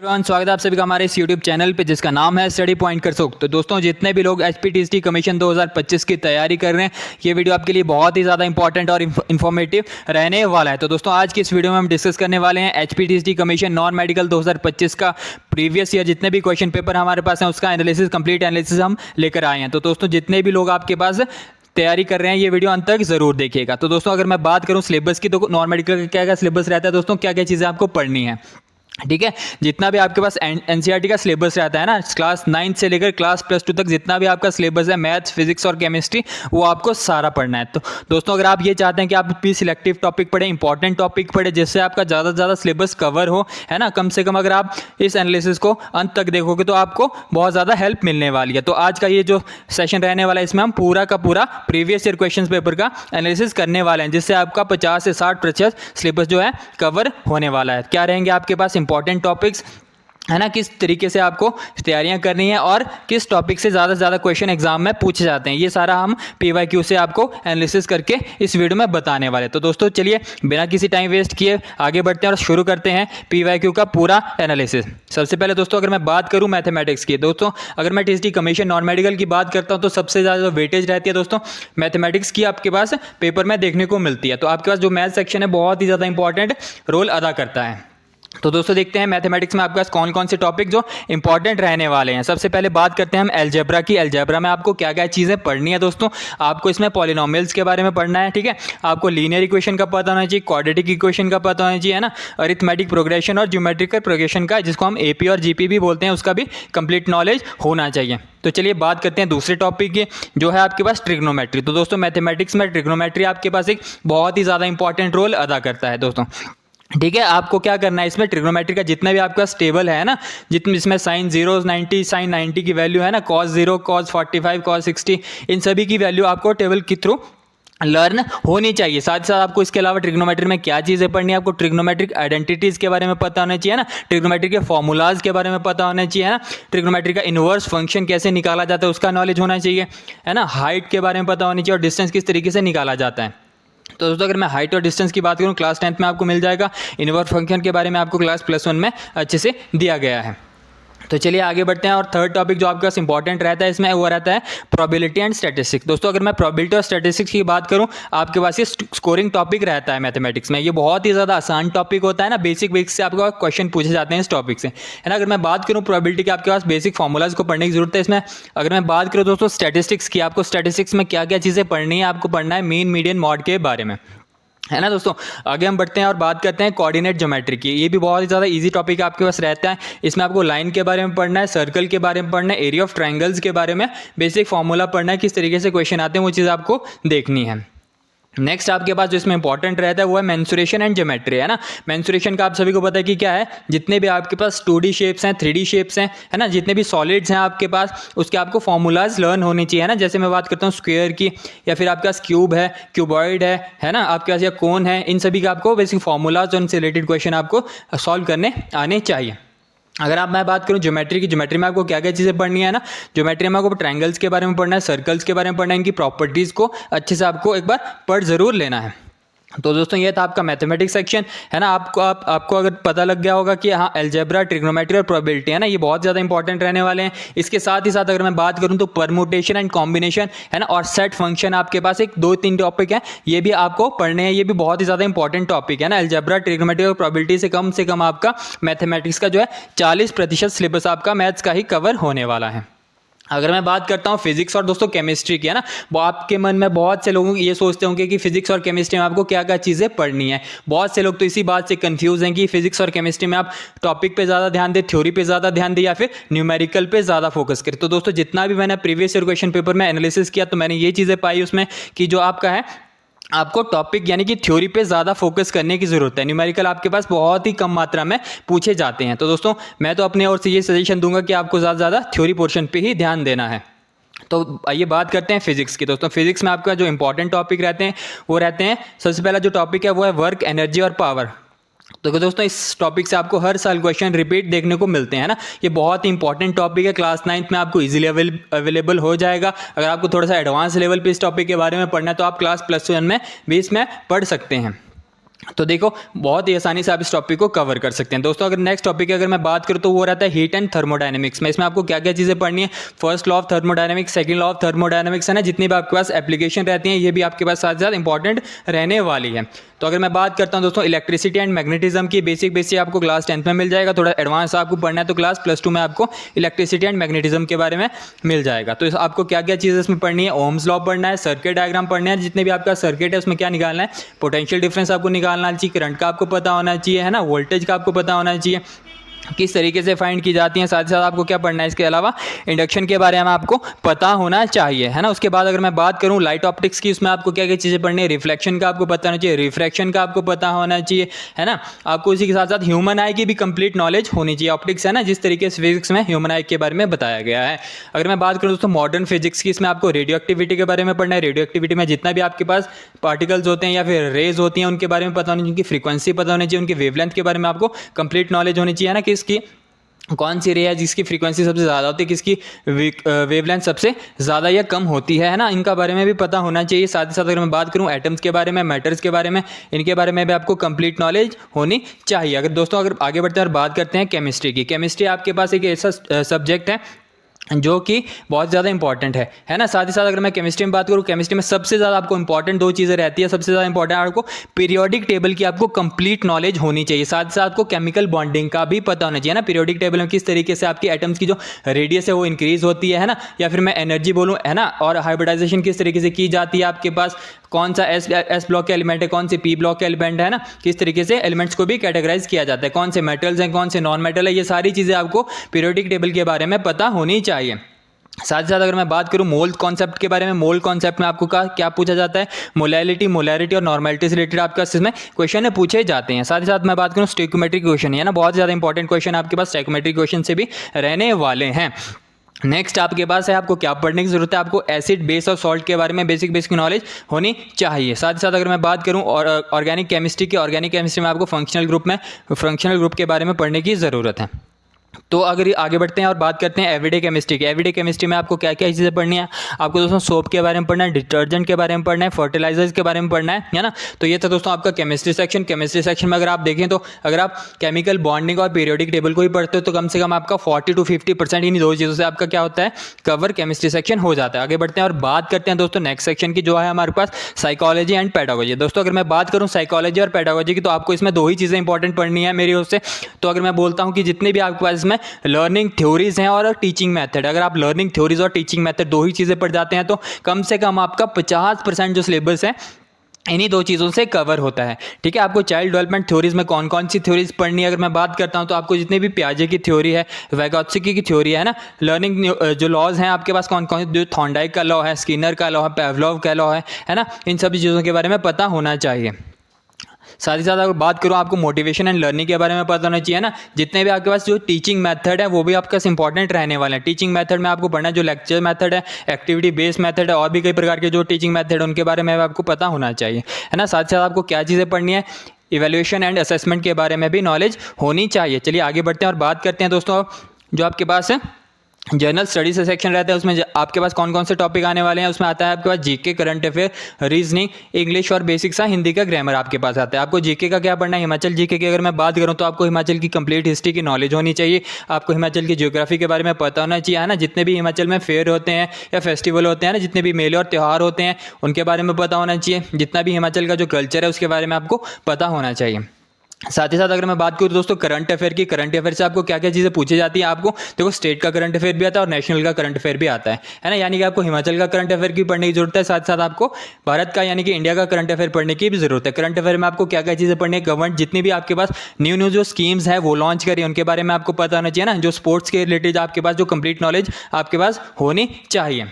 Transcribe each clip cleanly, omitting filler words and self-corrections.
स्वागत है आप सभी का हमारे इस YouTube चैनल पे जिसका नाम है स्टडी पॉइंट कर सकते। तो दोस्तों जितने भी लोग HPTST कमीशन 2025 की तैयारी कर रहे हैं ये वीडियो आपके लिए बहुत ही ज़्यादा इंपॉर्टेंट और इन्फॉर्मेटिव रहने वाला है। तो दोस्तों आज की इस वीडियो में हम डिस्कस करने वाले हैं HPTST कमीशन नॉन मेडिकल 2025 का प्रीवियस ईयर जितने भी क्वेश्चन पेपर हमारे पास हैं उसका एनालिसिस कंप्लीट एनालिसिस हम लेकर आए हैं। तो दोस्तों जितने भी लोग आपके पास तैयारी कर रहे हैं ये वीडियो अंत तक जरूर देखिएगा। तो दोस्तों अगर मैं बात करूं सिलेबस की तो नॉन मेडिकल का क्या क्या सिलेबस रहता है दोस्तों, क्या क्या चीज़ें आपको पढ़नी है, ठीक है। जितना भी आपके पास एनसीईआरटी का सिलेबस रहता है ना, क्लास 9 से लेकर क्लास +2 तक जितना भी आपका सिलेबस है मैथ्स फिजिक्स और केमिस्ट्री वो आपको सारा पढ़ना है। तो दोस्तों अगर आप ये चाहते हैं कि आप भी सिलेक्टिव टॉपिक पढ़ें, इंपॉर्टेंट टॉपिक पढ़े जिससे आपका ज़्यादा से ज़्यादा सिलेबस कवर हो, है ना, कम से कम अगर आप इस एनालिसिस को अंत तक देखोगे तो आपको बहुत ज़्यादा हेल्प मिलने वाली है। तो आज का ये जो सेशन रहने वाला है इसमें हम पूरा का पूरा प्रीवियस ईयर क्वेश्चन पेपर का एनालिसिस करने वाले हैं जिससे आपका 50 से 60% सिलेबस जो है कवर होने वाला है। क्या रहेंगे आपके पास इंपॉर्टेंट टॉपिक्स, है ना, किस तरीके से आपको तैयारियां करनी है और किस टॉपिक से ज़्यादा से ज़्यादा क्वेश्चन एग्जाम में पूछे जाते हैं, ये सारा हम PYQ से आपको एनालिसिस करके इस वीडियो में बताने वाले। तो दोस्तों चलिए बिना किसी टाइम वेस्ट किए आगे बढ़ते हैं और शुरू करते हैं PYQ का पूरा एनालिसिस। सबसे पहले दोस्तों अगर मैं बात करूं मैथमेटिक्स की, दोस्तों अगर मैं TST कमीशन नॉन मेडिकल की बात करता हूं तो सबसे ज़्यादा वेटेज रहती है दोस्तों मैथमेटिक्स की आपके पास पेपर में देखने को मिलती है। तो आपके पास जो मैथ सेक्शन है बहुत ही ज़्यादा इंपॉर्टेंट रोल अदा करता है। तो दोस्तों देखते हैं मैथमेटिक्स में आपके पास कौन कौन से टॉपिक जो इंपॉर्टेंट रहने वाले हैं। सबसे पहले बात करते हैं हम अलजेब्रा की। अलजेब्रा में आपको क्या क्या चीज़ें पढ़नी है दोस्तों, आपको इसमें पॉलिनोमियल्स के बारे में पढ़ना है, ठीक है, आपको लीनियर इक्वेशन का पता होना चाहिए, क्वाड्रेटिक इक्वेशन का पता होना चाहिए, है ना, अरिथमेटिक प्रोग्रेशन और ज्योमेट्रिकल प्रोग्रेशन का जिसको हम AP और GP भी बोलते हैं उसका भी कंप्लीट नॉलेज होना चाहिए। तो चलिए बात करते हैं दूसरे टॉपिक की जो है आपके पास ट्रिग्नोमेट्री। तो दोस्तों मैथमेटिक्स में ट्रिग्नोमेट्री आपके पास एक बहुत ही ज़्यादा इंपॉर्टेंट रोल अदा करता है दोस्तों, ठीक है। आपको क्या करना है इसमें ट्रिग्नोमेट्री का जितना भी आपका टेबल है ना, जितने इसमें साइन 0 90 साइन 90 की वैल्यू है ना, cos 0 cos 45 cos 60 इन सभी की वैल्यू आपको टेबल के थ्रू लर्न होनी चाहिए। साथ ही साथ आपको इसके अलावा ट्रिग्नोमेट्री में क्या चीज़ें पढ़नी है, आपको ट्रिग्नोमेट्रिक आइडेंटिटीज़ के बारे में पता होना चाहिए ना, ट्रिग्नोमेट्री के फॉर्मूलाज के बारे में पता होना चाहिए, है ना, ट्रिग्नोमेट्री का इनवर्स फंक्शन कैसे निकाला जाता है उसका नॉलेज होना चाहिए, है ना, हाइट के बारे में पता होनी चाहिए और डिस्टेंस किस तरीके से निकाला जाता है। तो दोस्तों अगर मैं हाइट और डिस्टेंस की बात करूं क्लास 10th में आपको मिल जाएगा। इनवर्स फंक्शन के बारे में आपको क्लास +1 में अच्छे से दिया गया है। तो चलिए आगे बढ़ते हैं और थर्ड टॉपिक जो आपके पास इंपॉर्टेंट रहता है इसमें वो रहता है प्रोबेबिलिटी एंड स्टैटिस्टिक्स। दोस्तों अगर मैं प्रोबेबिलिटी और स्टैटिस्टिक्स की बात करूं आपके पास ये स्कोरिंग टॉपिक रहता है मैथमेटिक्स में। ये बहुत ही ज़्यादा आसान टॉपिक होता है ना, बेसिक से आपको क्वेश्चन पूछे जाते हैं इस टॉपिक से, है ना। अगर मैं बात करूं प्रोबेबिलिटी के आपके पास बेसिक फॉर्मूलाज को पढ़ने की जरूरत है इसमें। अगर मैं बात करूं दोस्तों स्टैटिस्टिक्स की, आपको स्टैटिस्टिक्स में क्या क्या चीज़ें पढ़नी है, आपको पढ़ना है मीन मीडियन मॉड के बारे में, है ना। दोस्तों आगे हम बढ़ते हैं और बात करते हैं कोऑर्डिनेट ज्योमेट्री की। ये भी बहुत ही ज़्यादा इजी टॉपिक आपके पास रहता है। इसमें आपको लाइन के बारे में पढ़ना है, सर्कल के बारे में पढ़ना है, एरिया ऑफ ट्रायंगल्स के बारे में बेसिक फॉर्मूला पढ़ना है, किस तरीके से क्वेश्चन आते हैं वो चीज़ आपको देखनी है। नेक्स्ट आपके पास जो इसमें इंपॉर्टेंट रहता है वो है मेंसुरेशन एंड ज्योमेट्री, है ना। मेंसुरेशन का आप सभी को पता है कि क्या है, जितने भी आपके पास 2D शेप्स हैं 3D शेप्स हैं, है ना, जितने भी सॉलिड्स हैं आपके पास उसके आपको फॉर्मूलाज लर्न होनी चाहिए, है ना। जैसे मैं बात करता हूँ स्क्वायर की या फिर आपके पास क्यूब है, क्यूबॉइड है ना, आपके पास या कोन है, इन सभी का आपको बेसिक फॉर्मूलाज और इनसे रिलेटेड क्वेश्चन आपको सॉल्व करने आने चाहिए। अगर मैं बात करूं ज्योमेट्री की, ज्योमेट्री में आपको क्या क्या चीज़ें पढ़नी है ना, ज्योमेट्री में आपको ट्रायंगल्स के बारे में पढ़ना है, सर्कल्स के बारे में पढ़ना है, इनकी प्रॉपर्टीज़ को अच्छे से आपको एक बार पढ़ ज़रूर लेना है। तो दोस्तों ये था आपका मैथमेटिक्स सेक्शन, है ना। आपको अगर पता लग गया होगा कि हाँ अलजेब्रा ट्रिग्नोमेट्री और प्रोबेबिलिटी, है ना, ये बहुत ज़्यादा इंपॉर्टेंट रहने वाले हैं। इसके साथ ही साथ अगर मैं बात करूँ तो परमुटेशन एंड कॉम्बिनेशन, है ना, और सेट फंक्शन आपके पास एक 2-3 टॉपिक है ये भी आपको पढ़ने हैं। ये भी बहुत ही ज़्यादा इंपॉर्टेंट टॉपिक है ना। अलजेब्रा ट्रिग्नोमेट्री और प्रोबेबिलिटी से कम आपका मैथमेटिक्स का जो है 40% सिलेबस आपका मैथ्स का ही कवर होने वाला है। अगर मैं बात करता हूँ फिजिक्स और दोस्तों केमिस्ट्री की, है ना, वो आपके मन में बहुत से लोगों ये सोचते होंगे कि फिजिक्स और केमिस्ट्री में आपको क्या क्या चीज़ें पढ़नी है। बहुत से लोग तो इसी बात से कंफ्यूज हैं कि फिजिक्स और केमिस्ट्री में आप टॉपिक पे ज़्यादा ध्यान दें, थ्योरी पे ज़्यादा ध्यान दें या फिर न्यूमेरिकल पे ज़्यादा फोकस करें। तो दोस्तों जितना भी मैंने प्रीवियस ईयर क्वेश्चन पेपर में एनालिसिस किया तो मैंने ये चीज़ें पाई उसमें कि जो आपका है आपको टॉपिक यानी कि थ्योरी पे ज़्यादा फोकस करने की ज़रूरत है। न्यूमेरिकल आपके पास बहुत ही कम मात्रा में पूछे जाते हैं। तो दोस्तों मैं तो अपने ओर से ये सजेशन दूंगा कि आपको ज़्यादा से ज़्यादा थ्योरी पोर्शन पे ही ध्यान देना है। तो आइए बात करते हैं फिजिक्स की। दोस्तों फिजिक्स में आपका जो इंपॉर्टेंट टॉपिक रहते हैं वो रहते हैं, सबसे पहला जो टॉपिक है वो है वर्क, एनर्जी और पावर। तो दोस्तों इस टॉपिक से आपको हर साल क्वेश्चन रिपीट देखने को मिलते हैं ना। ये बहुत ही इंपॉर्टेंट टॉपिक है, क्लास 9th में आपको इजीली अवेलेबल हो जाएगा। अगर आपको थोड़ा सा एडवांस लेवल पे इस टॉपिक के बारे में पढ़ना है तो आप क्लास +1 में भी इसमें पढ़ सकते हैं। तो देखो बहुत ही आसानी से आप इस टॉपिक को कवर कर सकते हैं दोस्तों। अगर नेक्स्ट टॉपिक की अगर मैं बात करूँ तो वो रहता है हीट एंड थर्मोडायनेमिक्स में। इसमें आपको क्या क्या चीज़ें पढ़नी है, first law of thermodynamics, second law of thermodynamics है ना, जितनी भी आपके पास एप्लीकेशन रहती हैं ये भी आपके पास साथ साथ इंपॉर्टेंट रहने वाली है। तो अगर मैं बात करता हूं दोस्तों इलेक्ट्रिसिटी एंड मैग्नेटिज्म की, बेसिक आपको क्लास 10th में मिल जाएगा। थोड़ा एडवांस आपको पढ़ना है तो क्लास +2 में आपको इलेक्ट्रिसिटी एंड मैग्नेटिज्म के बारे में मिल जाएगा। तो आपको क्या क्या चीज़ें इसमें पढ़नी है, ओम्स लॉ पढ़ना है, सर्किट डायग्राम पढ़ना है, जितने भी आपका सर्किट है उसमें क्या निकालना है, पोटेंशियल डिफरेंस आपको निकालना चाहिए, करंट का आपको पता होना चाहिए है ना, वोल्टेज का आपको पता होना चाहिए, किस तरीके से फाइंड की जाती हैं। साथ ही साथ आपको क्या पढ़ना है, इसके अलावा इंडक्शन के बारे में आपको पता होना चाहिए है ना। उसके बाद अगर मैं बात करूं लाइट ऑप्टिक्स की, उसमें आपको क्या क्या चीज़ें पढ़नी है, रिफ्लेक्शन का आपको पता होना चाहिए, रिफ्रैक्शन का आपको पता होना चाहिए है ना। आपको इसी के साथ साथ ह्यूमन आई की भी कंप्लीट नॉलेज होनी चाहिए। ऑप्टिक्स है ना, जिस तरीके से फिजिक्स में ह्यूमन आई के बारे में बताया गया है। अगर मैं बात करूँ दोस्तों मॉडर्न फिजिक्स की, इसमें आपको रेडियो एक्टिविटी के बारे में पढ़ना है। रेडियो एक्टिविटी में जितना भी आपके पास पार्टिकल्स होते हैं या फिर रेज होती हैं उनके बारे में पता होनी चाहिए, उनकी फ्रीक्वेंसी पता होनी चाहिए, उनकी वेवलेंथ के बारे में आपको कंप्लीट नॉलेज होनी चाहिए है ना, कि इसकी कौन सी रे है जिसकी फ्रीक्वेंसी सबसे ज़्यादा होती है, किसकी वेवलेंथ सबसे ज़्यादा या कम होती है ना, इनका बारे में भी पता होना चाहिए। साथ ही साथ अगर मैं बात करूं एटम्स के बारे में, मैटर्स के बारे में, इनके बारे में भी आपको कंप्लीट नॉलेज होनी चाहिए। अगर दोस्तों अगर आगे बढ़ते हैं और बात करते हैं केमिस्ट्री की, केमिस्ट्री आपके पास एक ऐसा सब्जेक्ट है जो कि बहुत ज़्यादा इंपॉर्टेंट है ना। साथ ही साथ अगर मैं केमिस्ट्री में बात करूँ, केमिस्ट्री में सबसे ज़्यादा आपको इंपॉर्टेंट दो चीज़ें रहती है। सबसे ज़्यादा इंपॉर्टेंट आपको पीरियोडिक टेबल की आपको कंप्लीट नॉलेज होनी चाहिए। साथ ही साथ आपको केमिकल बॉन्डिंग का भी पता होना चाहिए ना, पीरियोडिक टेबल में किस तरीके से आपकी एटम्स की जो रेडियस है वो इंक्रीज होती है ना, या फिर मैं एनर्जी बोलूँ है ना, और हाइब्रिडाइजेशन किस तरीके से की जाती है, आपके पास कौन सा एस ब्लॉक के एलिमेंट है, कौन से पी ब्लॉक के एलिमेंट है ना, किस तरीके से एलिमेंट्स को भी कैटेगराइज किया जाता है, कौन से मेटल्स हैं, कौन से नॉन मेटल है, ये सारी चीज़ें आपको पीरियोडिक टेबल के बारे में पता होनी चाहिए। साथ ही साथ अगर मैं बात करूं मोल कॉन्सेप्ट के बारे में, मोल कॉन्सेप्ट में आपको क्या पूछा जाता है, मोलैरिटी और नॉर्मेलिटी से रिलेटेड आपका इसमें क्वेश्चन पूछे जाते हैं। साथ ही साथ मैं बात करूं स्टोइकोमेट्रिक क्वेश्चन है ना, बहुत ज़्यादा इंपॉर्टेंट क्वेश्चन आपके पास स्टोइकोमेट्रिक क्वेश्चन से भी रहने वाले हैं। नेक्स्ट आपके पास है, आपको क्या पढ़ने की जरूरत है, आपको एसिड बेस और सॉल्ट के बारे में बेसिक नॉलेज होनी चाहिए। साथ ही साथ अगर मैं बात करूं ऑर्गेनिक केमिस्ट्री की, ऑर्गेनिक केमिस्ट्री में आपको फंक्शनल ग्रुप के बारे में पढ़ने की ज़रूरत है। तो अगर आगे बढ़ते हैं और बात करते हैं एवरीडे केमिस्ट्री की, एवरीडे केमिस्ट्री में आपको क्या क्या चीज़ें पढ़नी है, आपको दोस्तों सोप के बारे में पढ़ना है, डिटर्जेंट के बारे में पढ़ना है, फर्टिलाइजर्स के बारे में पढ़ना है ना। तो ये था दोस्तों आपका केमिस्ट्री सेक्शन। केमिस्ट्री सेक्शन में अगर आप देखें तो अगर आप केमिकल बॉन्डिंग और पीरियोडिक टेबल को ही पढ़ते हो तो कम से कम आपका 40 to 50% इन दो चीज़ों से आपका क्या होता है, कवर केमिस्ट्री सेक्शन हो जाता है। आगे बढ़ते हैं और बात करते हैं दोस्तों नेक्स्ट सेक्शन की, जो है हमारे पास साइकोलॉजी एंड पेडागोजी। दोस्तों अगर मैं बात करूँ साइकोलॉजी और पेडागोजी की तो आपको इसमें दो ही चीज़ें इंपॉर्टेंट पढ़नी है मेरी ओर से। तो अगर मैं बोलता हूँ कि जितने भी आपके पास इसमें लर्निंग थ्योरीज हैं और टीचिंग मेथड, अगर आप लर्निंग थ्योरीज और टीचिंग मेथड दो ही चीज़ें पढ़ जाते हैं तो कम से कम आपका 50% जो सिलेबस है इन्हीं दो चीज़ों से कवर होता है। ठीक है, आपको चाइल्ड डेवलपमेंट थ्योरीज में कौन कौन सी थ्योरीज पढ़नी है अगर मैं बात करता हूं तो आपको जितने भी पियाजे की थ्योरी है, वैगोत्स्की की थ्योरी है ना, लर्निंग जो लॉज हैं आपके पास कौन कौन से, जो थॉर्नडाइक का लॉ है, स्किनर का लॉ है, पेवलोव का लॉ है ना, इन सभी चीज़ों के बारे में पता होना चाहिए। साथ ही साथ अगर बात करूँ आपको मोटिवेशन एंड लर्निंग के बारे में पता होना चाहिए ना। जितने भी आपके पास जो टीचिंग मेथड है वो भी आपका इंपॉर्टेंट रहने वाले हैं। टीचिंग मेथड में आपको पढ़ना है जो लेक्चर मेथड है, एक्टिविटी बेस्ड मेथड है, और भी कई प्रकार के जो टीचिंग मेथड है उनके बारे में आपको पता होना चाहिए है ना। साथ ही साथ आपको क्या चीज़ें पढ़नी है, इवैल्यूएशन एंड असेसमेंट के बारे में भी नॉलेज होनी चाहिए। चलिए आगे बढ़ते हैं और बात करते हैं दोस्तों जो आपके पास है जनरल स्टडीज से सेक्शन रहता है, उसमें आपके पास कौन कौन से टॉपिक आने वाले हैं। उसमें आता है आपके पास GK, current affair, reasoning, English और बेसिक सा हिंदी का ग्रामर आपके पास आता है। आपको जीके का क्या पढ़ना है, हिमाचल जीके की अगर मैं बात करूं तो आपको हिमाचल की कंप्लीट हिस्ट्री की नॉलेज होनी चाहिए, आपको हिमाचल की ज्योग्राफी के बारे में पता होना चाहिए है ना। जितने भी हिमाचल में फेयर होते हैं या फेस्टिवल होते हैं ना, जितने भी मेले और त्यौहार होते हैं उनके बारे में पता होना चाहिए। जितना भी हिमाचल का जो कल्चर है उसके बारे में आपको पता होना चाहिए। साथ ही साथ अगर मैं बात करूँ दोस्तों करंट अफेयर की, करंट अफेयर से आपको क्या क्या चीज़ें पूछी जाती है, आपको देखो स्टेट का करंट अफेयर भी आता है और नेशनल का करंट अफेयर भी आता है ना। यानी कि आपको हिमाचल का करंट अफेयर की पढ़ने की जरूरत है, साथ साथ आपको भारत का यानी कि इंडिया का करंट अफेयर पढ़ने की भी जरूरत है। करंट अफेयर में आपको क्या क्या चीज़ें पढ़नी है, गवर्नमेंट जितनी भी आपके पास न्यू जो स्कीम्स है वो लॉन्च करी उनके बारे में आपको पता होना चाहिए ना। जो स्पोर्ट्स के रिलेटेड आपके पास जो कंप्लीट नॉलेज आपके पास होनी चाहिए।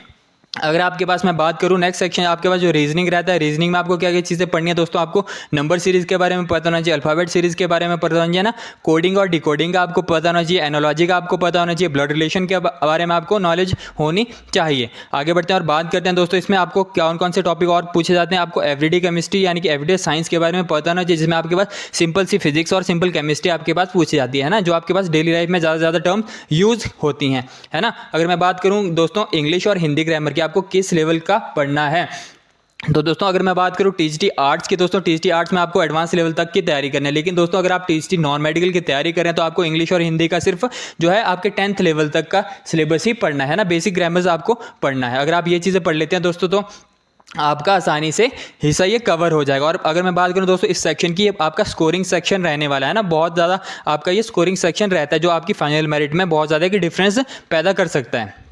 अगर आपके पास मैं बात करूं नेक्स्ट सेक्शन आपके पास जो रीजनिंग रहता है, रीजनिंग में आपको क्या क्या चीज़ें पढ़नी है दोस्तों, आपको नंबर सीरीज के बारे में पता होना चाहिए, अल्फाबेट सीरीज के बारे में पता होना चाहिए ना, कोडिंग और डिकोडिंग का आपको पता होना चाहिए, एनोलॉजी का आपको पता होना चाहिए, ब्लड रिलेशन के बारे में आपको नॉलेज होनी चाहिए। आगे बढ़ते हैं और बात करते हैं दोस्तों इसमें आपको कौन कौन से टॉपिक और पूछे जाते हैं। आपको एवरीडे केमिस्ट्री यानी कि एवरीडे साइंस के बारे में पता होना चाहिए, जिसमें आपके पास सिंपल सी फिजिक्स और सिंपल केमिस्ट्री आपके पास पूछी जाती है ना, जो आपके पास डेली लाइफ में ज़्यादा से ज़्यादा टर्म यूज होती हैं है ना। अगर मैं बात करूँ दोस्तों इंग्लिश और हिंदी ग्रामर की, आपको किस लेवल का पढ़ना है, तो दोस्तों अगर मैं बात करूँ टीजीटी आर्ट्स की, दोस्तों टीजीटी आर्ट्स में आपको एडवांस लेवल तक की तैयारी करनी है। लेकिन दोस्तों अगर आप टीजीटी नॉन मेडिकल की तैयारी करें तो आपको इंग्लिश और हिंदी का सिर्फ जो है आपके 10th लेवल तक का सिलेबस ही पढ़ना है ना, बेसिक ग्रामर्स आपको पढ़ना है। अगर आप ये चीज़ें पढ़ लेते हैं दोस्तों तो आपका आसानी से हिस्सा ये कवर हो जाएगा। और अगर मैं बात करूं दोस्तों इस सेक्शन की, आपका स्कोरिंग सेक्शन रहने वाला है ना, बहुत ज़्यादा आपका ये स्कोरिंग सेक्शन रहता है जो आपकी फाइनल मेरिट में बहुत ज़्यादा की डिफरेंस पैदा कर सकता है।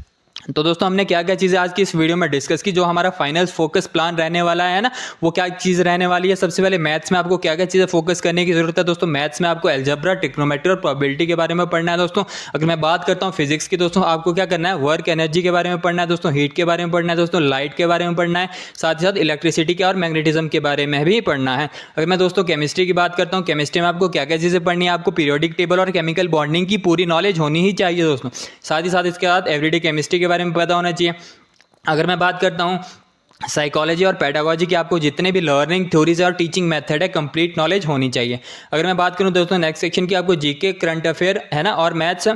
तो दोस्तों हमने क्या क्या चीज़ें आज की इस वीडियो में डिस्कस की। जो हमारा फाइनल फोकस प्लान रहने वाला है ना, वो क्या चीज़ रहने वाली है। सबसे पहले मैथ्स में आपको क्या क्या चीज़ें फोकस करने की जरूरत है दोस्तों। मैथ्स में आपको अलजेब्रा, ट्रिग्नोमेट्री और प्रोबेबिलिटी के बारे में पढ़ना है दोस्तों। अगर मैं बात करता हूँ फिजिक्स की, दोस्तों आपको क्या करना है, वर्क एनर्जी के बारे में पढ़ना है दोस्तों, हीट के बारे में पढ़ना है दोस्तों, लाइट के बारे में पढ़ना है, साथ ही साथ इलेक्ट्रिसिटी के और मैग्नेटिज्म के बारे में भी पढ़ना है। अगर मैं दोस्तों केमिस्ट्री की बात करता हूँ, केमिस्ट्री में आपको क्या क्या चीज़ें पढ़नी है, आपको पीरियोडिक टेबल और केमिकल बॉन्डिंग की पूरी नॉलेज होनी ही चाहिए दोस्तों। साथ ही साथ इसके बाद एवरीडे केमिस्ट्री के बारे में पता होना चाहिए। अगर मैं बात करता हूँ साइकोलॉजी और पेडागोजी की, आपको जितने भी लर्निंग थ्योरीज और टीचिंग मेथड है कंप्लीट नॉलेज होनी चाहिए। अगर मैं बात करूँ दोस्तों नेक्स्ट सेक्शन की, आपको जीके, करंट अफेयर है ना और मैथ्स,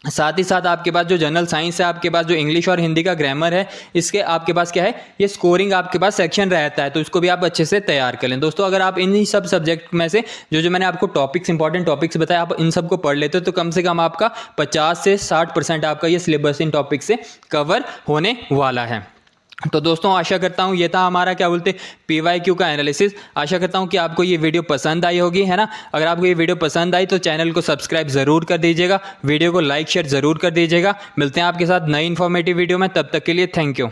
साथ ही साथ आपके पास जो जनरल साइंस है, आपके पास जो इंग्लिश और हिंदी का ग्रामर है, इसके आपके पास क्या है, ये स्कोरिंग आपके पास सेक्शन रहता है, तो इसको भी आप अच्छे से तैयार कर लें दोस्तों। अगर आप इन सब सब्जेक्ट में से जो मैंने आपको टॉपिक्स, इंपॉर्टेंट टॉपिक्स बताए, आप इन सबको पढ़ लेते हो तो कम से कम आपका 50 से 60% आपका ये सिलेबस इन टॉपिक से कवर होने वाला है। तो दोस्तों आशा करता हूँ ये था हमारा क्या बोलते PYQ का एनालिसिस। आशा करता हूँ कि आपको ये वीडियो पसंद आई होगी, है ना। अगर आपको ये वीडियो पसंद आई तो चैनल को सब्सक्राइब ज़रूर कर दीजिएगा, वीडियो को लाइक शेयर ज़रूर कर दीजिएगा। मिलते हैं आपके साथ नई इन्फॉर्मेटिव वीडियो में, तब तक के लिए थैंक यू।